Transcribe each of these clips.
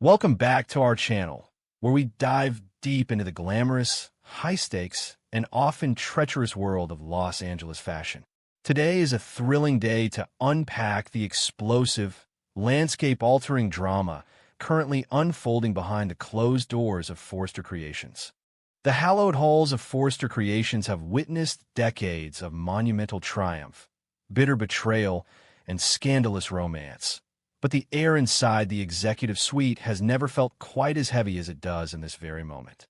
Welcome back to our channel, where we dive deep into the glamorous, high-stakes, and often treacherous world of Los Angeles fashion. Today is a thrilling day to unpack the explosive, landscape-altering drama currently unfolding behind the closed doors of Forrester Creations. The hallowed halls of Forrester Creations have witnessed decades of monumental triumph, bitter betrayal, and scandalous romance. But the air inside the executive suite has never felt quite as heavy as it does in this very moment.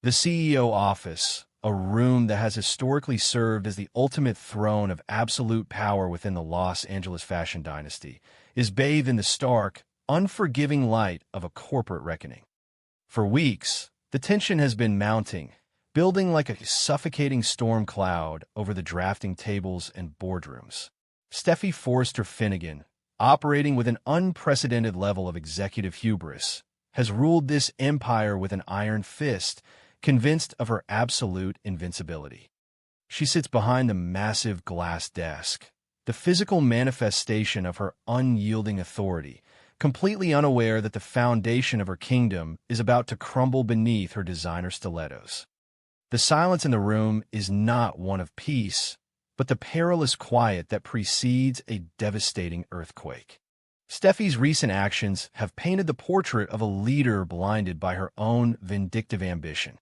The CEO office, a room that has historically served as the ultimate throne of absolute power within the Los Angeles fashion dynasty, is bathed in the stark, unforgiving light of a corporate reckoning. For weeks, the tension has been mounting, building like a suffocating storm cloud over the drafting tables and boardrooms. Steffy Forrester Finnegan, operating with an unprecedented level of executive hubris, has ruled this empire with an iron fist, convinced of her absolute invincibility. She sits behind the massive glass desk, the physical manifestation of her unyielding authority, completely unaware that the foundation of her kingdom is about to crumble beneath her designer stilettos. The silence in the room is not one of peace, but the perilous quiet that precedes a devastating earthquake. Steffi's recent actions have painted the portrait of a leader blinded by her own vindictive ambition.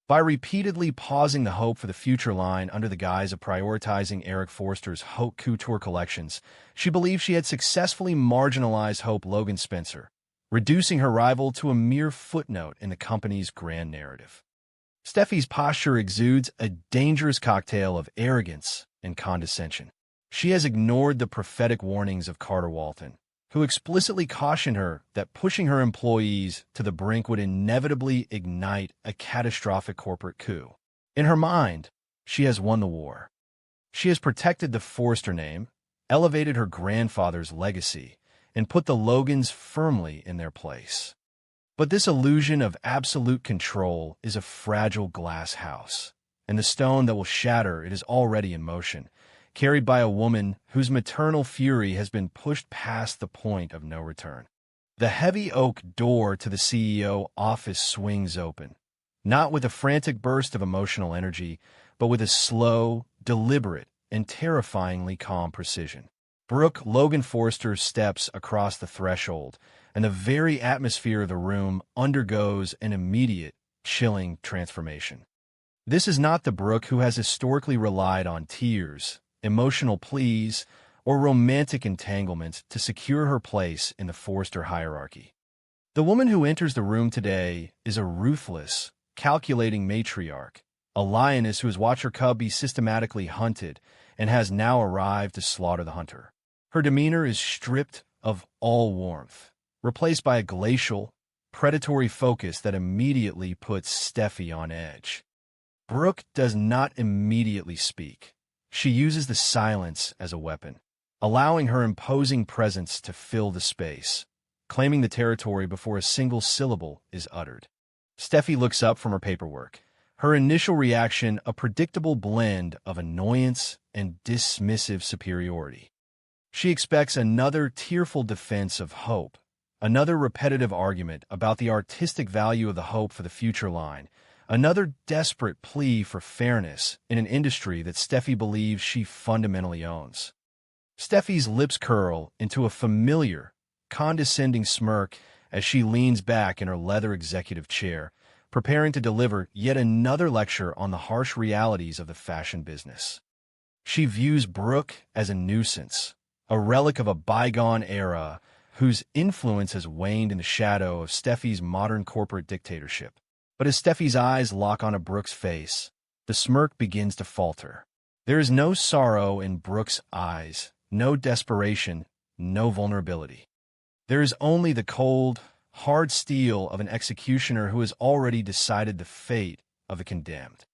By repeatedly pausing the Hope for the Future line under the guise of prioritizing Eric Forster's Haute Couture collections, she believed she had successfully marginalized Hope Logan Spencer, reducing her rival to a mere footnote in the company's grand narrative. Steffi's posture exudes a dangerous cocktail of arrogance and condescension. She has ignored the prophetic warnings of Carter Walton, who explicitly cautioned her that pushing her employees to the brink would inevitably ignite a catastrophic corporate coup. In her mind, she has won the war. She has protected the Forrester name, elevated her grandfather's legacy, and put the Logans firmly in their place. But this illusion of absolute control is a fragile glass house, and the stone that will shatter it is already in motion, carried by a woman whose maternal fury has been pushed past the point of no return. The heavy oak door to the CEO office swings open, not with a frantic burst of emotional energy, but with a slow, deliberate, and terrifyingly calm precision. Brooke Logan Forrester steps across the threshold, and the very atmosphere of the room undergoes an immediate, chilling transformation. This is not the Brooke who has historically relied on tears, emotional pleas, or romantic entanglements to secure her place in the Forrester hierarchy. The woman who enters the room today is a ruthless, calculating matriarch, a lioness who has watched her cub be systematically hunted and has now arrived to slaughter the hunter. Her demeanor is stripped of all warmth, replaced by a glacial, predatory focus that immediately puts Steffi on edge. Brooke does not immediately speak. She uses the silence as a weapon, allowing her imposing presence to fill the space, claiming the territory before a single syllable is uttered. Steffi looks up from her paperwork, her initial reaction a predictable blend of annoyance and dismissive superiority. She expects another tearful defense of Hope, another repetitive argument about the artistic value of the Hope for the Future line, another desperate plea for fairness in an industry that Steffi believes she fundamentally owns. Steffi's lips curl into a familiar, condescending smirk as she leans back in her leather executive chair, preparing to deliver yet another lecture on the harsh realities of the fashion business. She views Brooke as a nuisance, a relic of a bygone era whose influence has waned in the shadow of Steffi's modern corporate dictatorship. But as Steffi's eyes lock on Brooke's face, the smirk begins to falter. There is no sorrow in Brooke's eyes, no desperation, no vulnerability. There is only the cold, hard steel of an executioner who has already decided the fate of the condemned.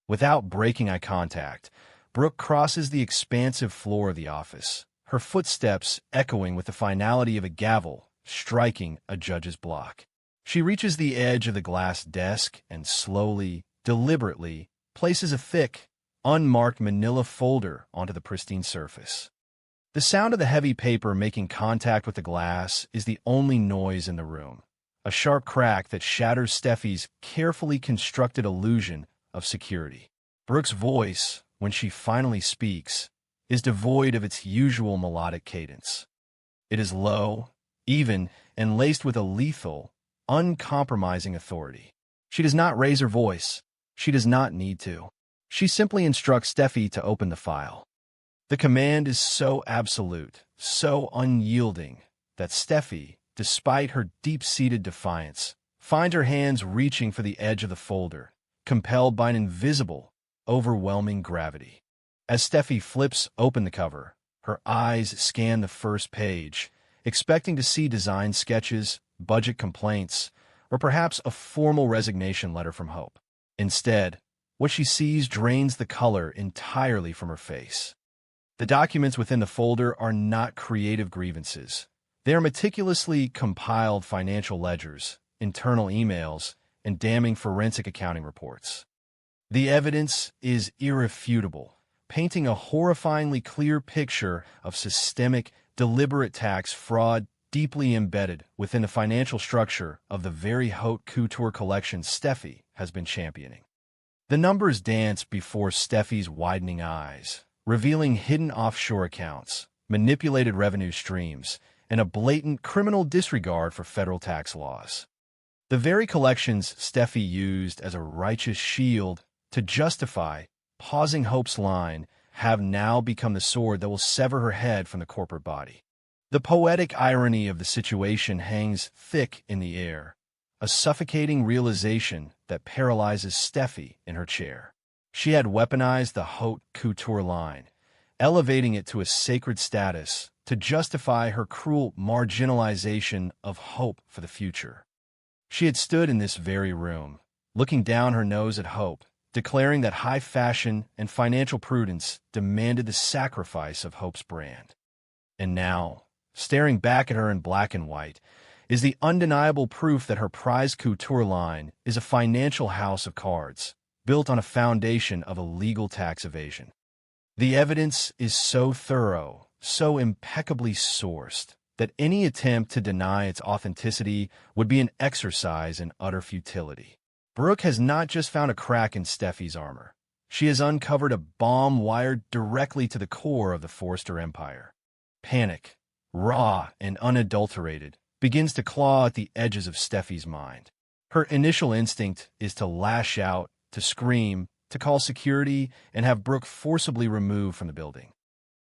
Without breaking eye contact, Brooke crosses the expansive floor of the office, her footsteps echoing with the finality of a gavel striking a judge's block. She reaches the edge of the glass desk and slowly, deliberately, places a thick, unmarked manila folder onto the pristine surface. The sound of the heavy paper making contact with the glass is the only noise in the room, a sharp crack that shatters Steffi's carefully constructed illusion of security. Brooke's voice, when she finally speaks, is devoid of its usual melodic cadence. It is low, even, and laced with a lethal, uncompromising authority. She does not raise her voice. She does not need to. She simply instructs Steffy to open the file. The command is so absolute, so unyielding, that Steffy, despite her deep-seated defiance, finds her hands reaching for the edge of the folder, compelled by an invisible, overwhelming gravity. As Steffy flips open the cover, her eyes scan the first page, expecting to see design sketches, budget complaints, or perhaps a formal resignation letter from Hope. Instead, what she sees drains the color entirely from her face. The documents within the folder are not creative grievances. They are meticulously compiled financial ledgers, internal emails, and damning forensic accounting reports. The evidence is irrefutable, painting a horrifyingly clear picture of systemic, deliberate tax fraud deeply embedded within the financial structure of the very haute couture collection Steffy has been championing. The numbers dance before Steffy's widening eyes, revealing hidden offshore accounts, manipulated revenue streams, and a blatant criminal disregard for federal tax laws. The very collections Steffy used as a righteous shield to justify pausing Hope's line have now become the sword that will sever her head from the corporate body. The poetic irony of the situation hangs thick in the air, a suffocating realization that paralyzes Steffy in her chair. She had weaponized the haute couture line, elevating it to a sacred status to justify her cruel marginalization of hope for the future. She had stood in this very room, looking down her nose at Hope, declaring that high fashion and financial prudence demanded the sacrifice of Hope's brand. And now, staring back at her in black and white, is the undeniable proof that her prized couture line is a financial house of cards, built on a foundation of illegal tax evasion. The evidence is so thorough, so impeccably sourced, that any attempt to deny its authenticity would be an exercise in utter futility. Brooke has not just found a crack in Steffy's armor. She has uncovered a bomb wired directly to the core of the Forrester empire. Panic, raw and unadulterated, begins to claw at the edges of Steffy's mind. Her initial instinct is to lash out, to scream, to call security, and have Brooke forcibly removed from the building.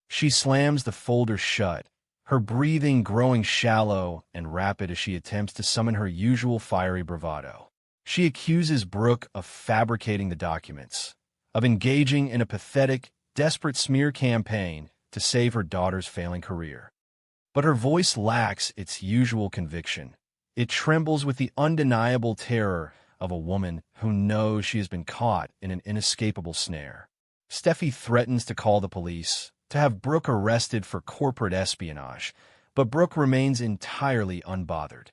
She slams the folder shut, her breathing growing shallow and rapid as she attempts to summon her usual fiery bravado. She accuses Brooke of fabricating the documents, of engaging in a pathetic, desperate smear campaign to save her daughter's failing career. But her voice lacks its usual conviction. It trembles with the undeniable terror of a woman who knows she has been caught in an inescapable snare. Steffy threatens to call the police, to have Brooke arrested for corporate espionage, but Brooke remains entirely unbothered.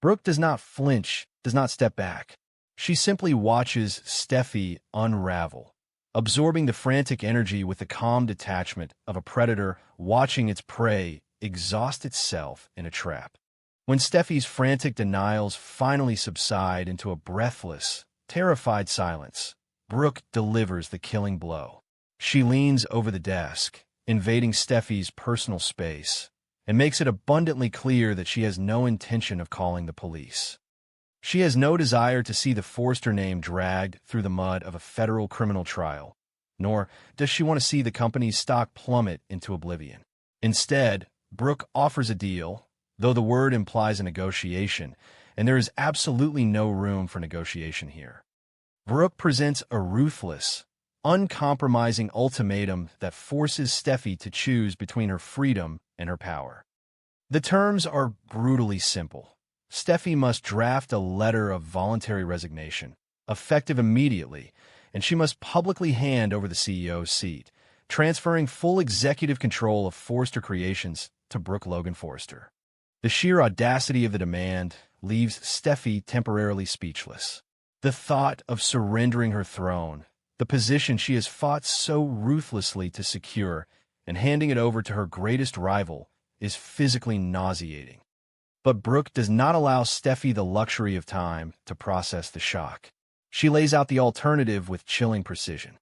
Brooke does not flinch, does not step back. She simply watches Steffy unravel, absorbing the frantic energy with the calm detachment of a predator watching its prey exhaust itself in a trap. When Steffy's frantic denials finally subside into a breathless, terrified silence, Brooke delivers the killing blow. She leans over the desk, invading Steffy's personal space, and makes it abundantly clear that she has no intention of calling the police. She has no desire to see the Forrester name dragged through the mud of a federal criminal trial, nor does she want to see the company's stock plummet into oblivion. Instead, Brooke offers a deal, though the word implies a negotiation, and there is absolutely no room for negotiation here. Brooke presents a ruthless, uncompromising ultimatum that forces Steffy to choose between her freedom and her power. The terms are brutally simple. Steffy must draft a letter of voluntary resignation, effective immediately, and she must publicly hand over the CEO's seat, transferring full executive control of Forrester Creations to Brooke Logan Forrester. The sheer audacity of the demand leaves Steffy temporarily speechless. The thought of surrendering her throne, the position she has fought so ruthlessly to secure, and handing it over to her greatest rival is physically nauseating. But Brooke does not allow Steffy the luxury of time to process the shock. She lays out the alternative with chilling precision.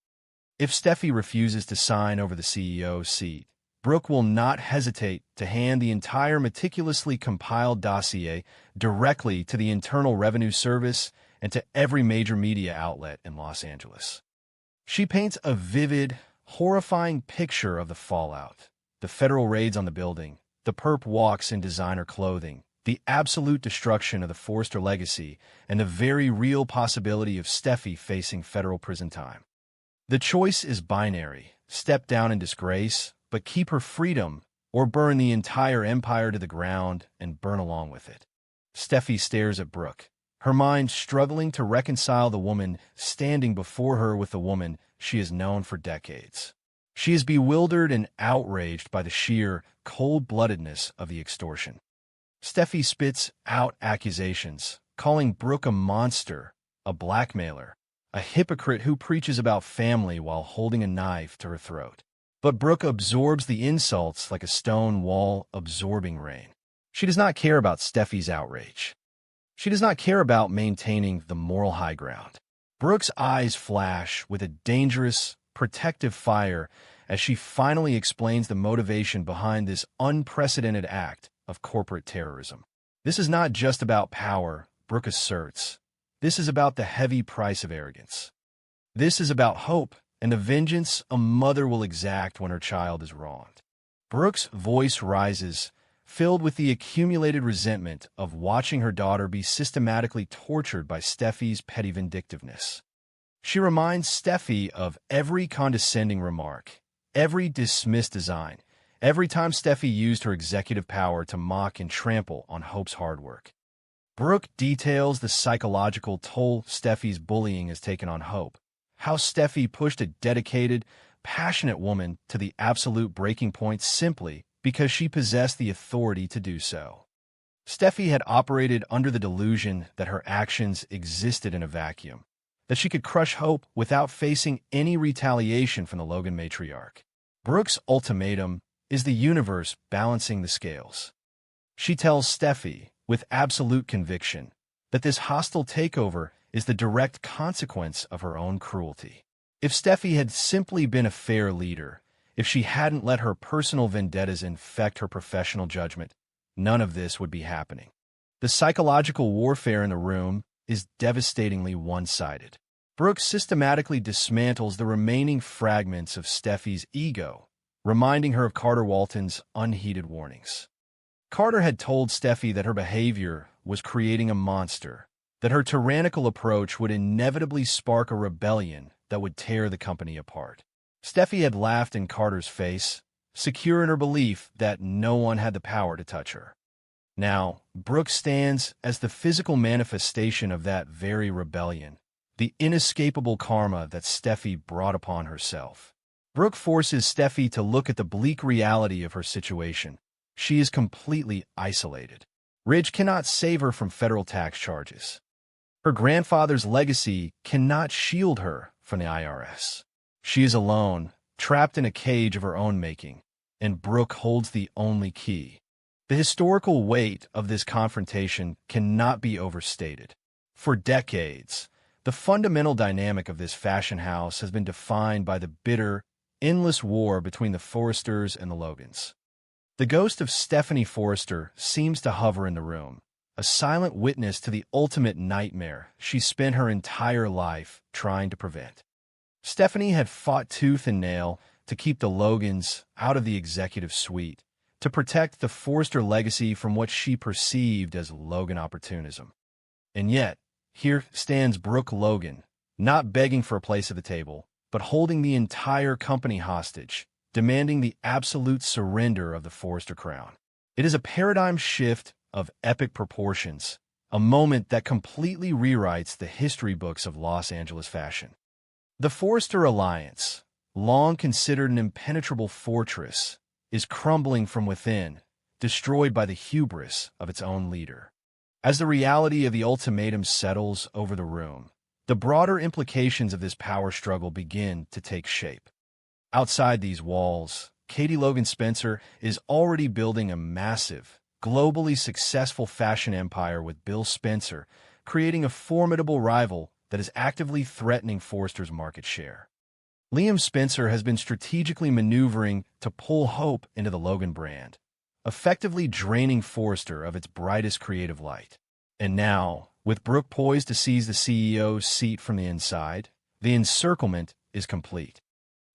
If Steffy refuses to sign over the CEO's seat, Brooke will not hesitate to hand the entire meticulously compiled dossier directly to the Internal Revenue Service and to every major media outlet in Los Angeles. She paints a vivid, horrifying picture of the fallout: the federal raids on the building, the perp walks in designer clothing, the absolute destruction of the Forrester legacy, and the very real possibility of Steffy facing federal prison time. The choice is binary: step down in disgrace, but keep her freedom, or burn the entire empire to the ground and burn along with it. Steffy stares at Brooke, her mind struggling to reconcile the woman standing before her with the woman she has known for decades. She is bewildered and outraged by the sheer cold-bloodedness of the extortion. Steffy spits out accusations, calling Brooke a monster, a blackmailer, a hypocrite who preaches about family while holding a knife to her throat. But Brooke absorbs the insults like a stone wall absorbing rain. She does not care about Steffy's outrage. She does not care about maintaining the moral high ground. Brooke's eyes flash with a dangerous, protective fire as she finally explains the motivation behind this unprecedented act of corporate terrorism. This is not just about power, Brooke asserts. This is about the heavy price of arrogance. This is about hope and the vengeance a mother will exact when her child is wronged. Brooke's voice rises, filled with the accumulated resentment of watching her daughter be systematically tortured by Steffy's petty vindictiveness. She reminds Steffy of every condescending remark, every dismissed design, every time Steffy used her executive power to mock and trample on Hope's hard work. Brooke details the psychological toll Steffy's bullying has taken on Hope, how Steffy pushed a dedicated, passionate woman to the absolute breaking point simply because she possessed the authority to do so. Steffy had operated under the delusion that her actions existed in a vacuum, that she could crush Hope without facing any retaliation from the Logan matriarch. Brooke's ultimatum is the universe balancing the scales. She tells Steffy, with absolute conviction, that this hostile takeover is the direct consequence of her own cruelty. If Steffy had simply been a fair leader, if she hadn't let her personal vendettas infect her professional judgment, none of this would be happening. The psychological warfare in the room is devastatingly one-sided. Brooke systematically dismantles the remaining fragments of Steffy's ego, reminding her of Carter Walton's unheeded warnings. Carter had told Steffy that her behavior was creating a monster, that her tyrannical approach would inevitably spark a rebellion that would tear the company apart. Steffy had laughed in Carter's face, secure in her belief that no one had the power to touch her. Now, Brooke stands as the physical manifestation of that very rebellion, the inescapable karma that Steffy brought upon herself. Brooke forces Steffy to look at the bleak reality of her situation. She is completely isolated. Ridge cannot save her from federal tax charges. Her grandfather's legacy cannot shield her from the IRS. She is alone, trapped in a cage of her own making, and Brooke holds the only key. The historical weight of this confrontation cannot be overstated. For decades, the fundamental dynamic of this fashion house has been defined by the bitter, endless war between the Forresters and the Logans. The ghost of Stephanie Forrester seems to hover in the room, a silent witness to the ultimate nightmare she spent her entire life trying to prevent. Stephanie had fought tooth and nail to keep the Logans out of the executive suite, to protect the Forrester legacy from what she perceived as Logan opportunism. And yet, here stands Brooke Logan, not begging for a place at the table, but holding the entire company hostage, demanding the absolute surrender of the Forrester crown. It is a paradigm shift of epic proportions, a moment that completely rewrites the history books of Los Angeles fashion. The Forrester alliance, long considered an impenetrable fortress, is crumbling from within, destroyed by the hubris of its own leader. As the reality of the ultimatum settles over the room, the broader implications of this power struggle begin to take shape. Outside these walls, Katie Logan Spencer is already building a massive, globally successful fashion empire with Bill Spencer, creating a formidable rival that is actively threatening Forrester's market share. Liam Spencer has been strategically maneuvering to pull hope into the Logan brand, effectively draining Forrester of its brightest creative light. And now, with Brooke poised to seize the CEO's seat from the inside, the encirclement is complete.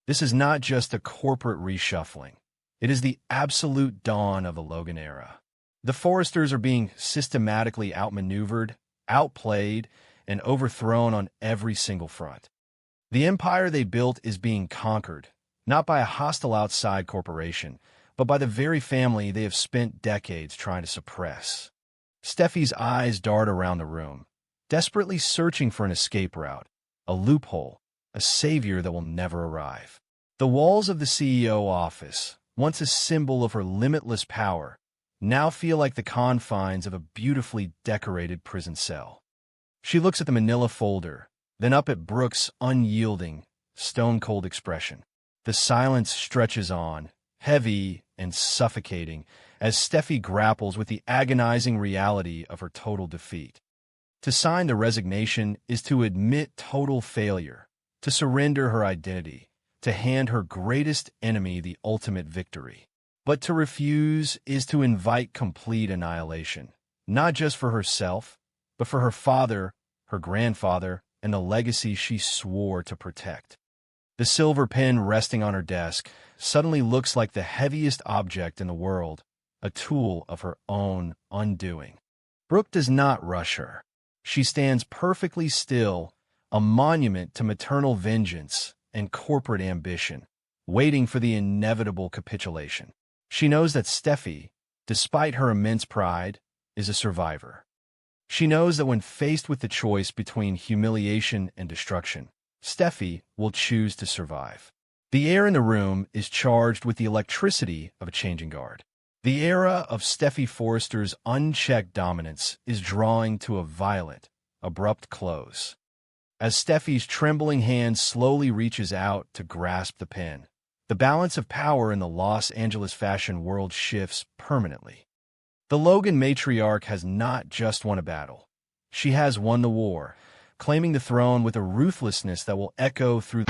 This is not just a corporate reshuffling. It is the absolute dawn of the Logan era. The Forresters are being systematically outmaneuvered, outplayed, and overthrown on every single front. The empire they built is being conquered, not by a hostile outside corporation, but by the very family they have spent decades trying to suppress. Steffy's eyes dart around the room, desperately searching for an escape route, a loophole, a savior that will never arrive. The walls of the CEO office, once a symbol of her limitless power, now feel like the confines of a beautifully decorated prison cell. She looks at the manila folder, then up at Brooke's unyielding, stone-cold expression. The silence stretches on, heavy and suffocating, as Steffy grapples with the agonizing reality of her total defeat. To sign the resignation is to admit total failure, to surrender her identity, to hand her greatest enemy the ultimate victory. But to refuse is to invite complete annihilation, not just for herself, but for her father, her grandfather, and the legacy she swore to protect. The silver pen resting on her desk suddenly looks like the heaviest object in the world, a tool of her own undoing. Brooke does not rush her. She stands perfectly still, a monument to maternal vengeance and corporate ambition, waiting for the inevitable capitulation. She knows that Steffy, despite her immense pride, is a survivor. She knows that when faced with the choice between humiliation and destruction, Steffy will choose to survive. The air in the room is charged with the electricity of a changing guard. The era of Steffy Forrester's unchecked dominance is drawing to a violent, abrupt close. As Steffy's trembling hand slowly reaches out to grasp the pen, the balance of power in the Los Angeles fashion world shifts permanently. The Logan matriarch has not just won a battle. She has won the war, claiming the throne with a ruthlessness that will echo through